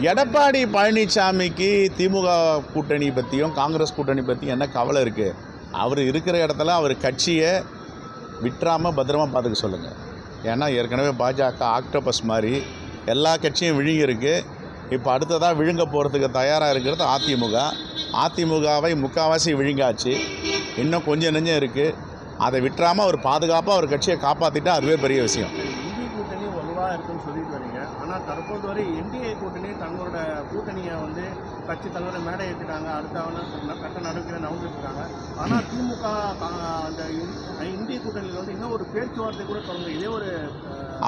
எடப்பாடி பழனிசாமிக்கு திமுக கூட்டணி பற்றியும் காங்கிரஸ் கூட்டணி பற்றியும் என்ன கவலை இருக்குது? அவர் இருக்கிற இடத்துல அவர் கட்சியை விட்டுறாமல் பத்திரமா பார்த்துக்க சொல்லுங்கள். ஏன்னா ஏற்கனவே பாஜக ஆக்டோபஸ் மாதிரி எல்லா கட்சியும் விழுங்கியிருக்கு. இப்போ அடுத்ததாக விழுங்க போகிறதுக்கு தயாராக இருக்கிறது அதிமுக. அதிமுகவை முக்கால்வாசி விழுங்காச்சு, இன்னும் கொஞ்சம் நெஞ்சம் இருக்குது. அதை விட்டுறாமல் அவர் பாதுகாப்பாக அவர் கட்சியை காப்பாற்றிட்டா அதுவே பெரிய விஷயம். இந்திய கூட்டணி வலுவாக இருக்குன்னு சொல்லிட்டு வரீங்க. ஆனால் தற்போது வரை என்டிஏ கூட்டணி தங்களோட கூட்டணியை கட்சி தலைவரை மேடை ஏற்றிட்டாங்க. அடுத்த கட்ட நடவடிக்கை நவந்துருக்காங்க. ஆனால் திமுக அந்த இந்திய கூட்டணியில் இன்னும் ஒரு பேச்சுவார்த்தை கூட தொடங்க இதே ஒரு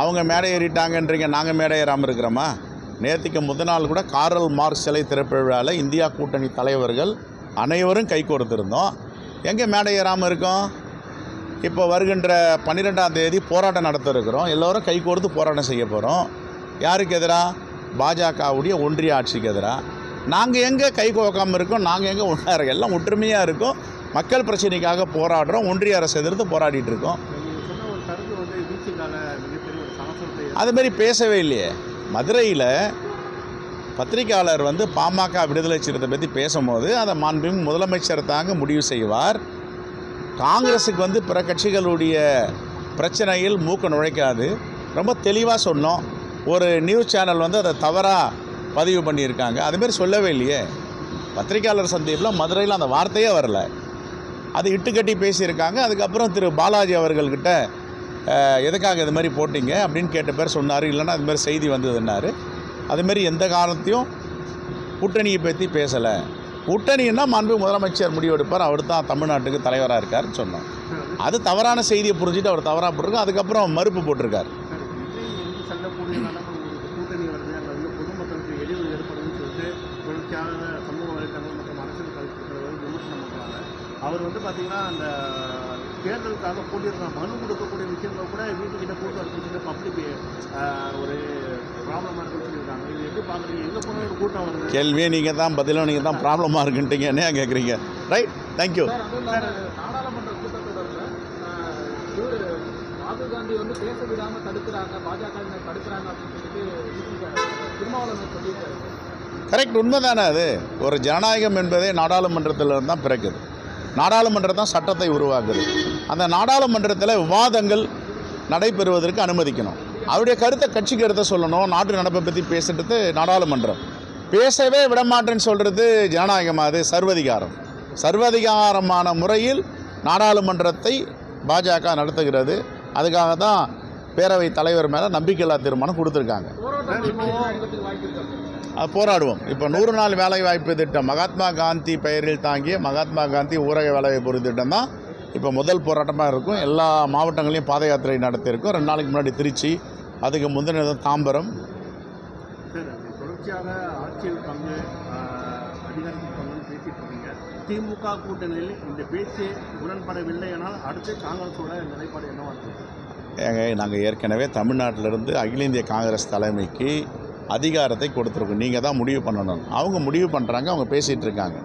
அவங்க மேடை ஏறிட்டாங்கன்றீங்க, நாங்கள் மேடை ஏறாமல் இருக்கிறோமா? நேற்றுக்கு முதல் நாள் கூட காரல் மார்க்ஸ் சிலை திறப்பு விழாவில் இந்தியா கூட்டணி தலைவர்கள் அனைவரும் கை கொடுத்துருந்தோம். எங்கே மேடை ஏறாமல் இருக்கோம்? இப்போ வருகின்ற 12ஆம் தேதி போராட்டம் நடத்த இருக்கிறோம். எல்லோரும் கை கொடுத்து போராட்டம் செய்ய போகிறோம். யாருக்கு எதிராக? பாஜகவுடைய ஒன்றிய ஆட்சிக்கு எதிராக. நாங்கள் எங்கே கை கோக்காமல் இருக்கோம்? நாங்கள் எங்கே ஒன்றா இருக்கோம்? எல்லாம் ஒற்றுமையாக இருக்கும். மக்கள் பிரச்சனைக்காக போராடுறோம். ஒன்றிய அரசு எதிர்த்து போராடிட்டு இருக்கோம். அதுமாரி பேசவே இல்லையே. மதுரையில் பத்திரிகையாளர் பாமக விடுதலை சிறுத்தை பற்றி பேசும்போது அதை மாண்புமிகு முதலமைச்சர் தாங்க முடிவு செய்வார். காங்கிரஸுக்கு பிற கட்சிகளுடைய பிரச்சனையில் மூக்க நுழைக்காது. ரொம்ப தெளிவாக சொன்னோம். ஒரு நியூஸ் சேனல் அதை தவறாக பதிவு பண்ணியிருக்காங்க. அதுமாரி சொல்லவே இல்லையே. பத்திரிகையாளர் சந்திப்பில் மதுரையில் அந்த வார்த்தையே வரல. அது இட்டுக்கட்டி பேசியிருக்காங்க. அதுக்கப்புறம் திரு பாலாஜி அவர்கள்கிட்ட எதுக்காக இது மாதிரி போட்டிங்க அப்படின்னு கேட்ட பேர் சொன்னார். இல்லைன்னா அது மாதிரி செய்தி வந்ததுன்னாரு. அதுமாரி எந்த காரணத்தையும் கூட்டணியை பற்றி பேசலை. கூட்டணின்னா மாண்பு முதலமைச்சர் முடிவெடுப்பார். அவர் தான் தமிழ்நாட்டுக்கு தலைவராக இருக்காருன்னு சொன்னோம். அது தவறான செய்தியை புரிஞ்சுட்டு அவர் தவறாக போட்டிருக்கார். அதுக்கப்புறம் மறுப்பு போட்டிருக்கார். அவர் பார்த்தீங்கன்னா அந்த தேர்தலுக்காக போட்டிருக்க மனு கொடுக்கக்கூடிய விஷயங்கள் கூட வீட்டுக்கிட்ட கூட்டு வரக்கூடிய பப்ளிக் ஒரு ப்ராப்ளமாக இருக்குன்னு சொல்லியிருக்காங்க. இது எப்படி பார்க்குறீங்க? எங்கே போனால் ஒரு கூட்டம் வருது? கேள்வியே நீங்கள் தான், பதிலும் நீங்கள் தான் ப்ராப்ளமாக இருக்குன்ட்டீங்க. என்ன கேட்குறீங்க? Right, thank you. நாடாளுமன்ற கூட்டத்தொடரில் ராகுல் காந்தி பேச விடாமல் தடுக்கிறாங்க, பாஜக தடுக்கிறாங்க அப்படின்னு சொல்லிட்டு திருமாவளவன் சொல்லியிருக்காரு. கரெக்ட், உண்மைதானே? அது ஒரு ஜனநாயகம் என்பதே நாடாளுமன்றத்தில் தான் பிறக்குது. நாடாளுமன்றம் தான் சட்டத்தை உருவாக்குது. அந்த நாடாளுமன்றத்தில் விவாதங்கள் நடைபெறுவதற்கு அனுமதிக்கணும். அவருடைய கருத்தை கட்சி கருத்தை சொல்லணும். நாட்டு நடப்பை பற்றி பேசுகிறது நாடாளுமன்றம். பேசவே விடமாட்டேன்னு சொல்கிறது ஜனநாயகமாக? அது சர்வதிகாரம். சர்வதிகாரமான முறையில் நாடாளுமன்றத்தை பாஜக நடத்துகிறது. அதுக்காக தான் பேரவைத் தலைவர் மேலே நம்பிக்கையில்லா தீர்மானம் கொடுத்துருக்காங்க. அது போராடுவோம். இப்போ 100 நாள் வேலைவாய்ப்பு திட்டம், மகாத்மா காந்தி பெயரில் தாங்கிய மகாத்மா காந்தி ஊரக வேலைவாய்ப்பு திட்டம் தான் இப்போ முதல் போராட்டமாக இருக்கும். எல்லா மாவட்டங்களையும் பாத யாத்திரை நடத்தியிருக்கும். 2 நாளைக்கு முன்னாடி திருச்சி, அதுக்கு முந்தின தாம்பரம். தொடர்ச்சியாக ஆட்சியில் பங்கு, அதிகாரத்தில் பங்குன்னு பேசிட்டு இருக்கீங்க. திமுக கூட்டணியில் இந்த பேச்சு உடன்படவில்லை எனால் அடுத்து காங்கிரஸோட நிலைப்பாடு என்னவா இருக்குது? நாங்கள் ஏற்கனவே தமிழ்நாட்டிலிருந்து அகில இந்திய காங்கிரஸ் தலைமைக்கு அதிகாரத்தை கொடுத்துருக்கோம். நீங்கள் தான் முடிவு பண்ணணும். அவங்க முடிவு பண்ணுறாங்க, அவங்க பேசிகிட்டு இருக்காங்க.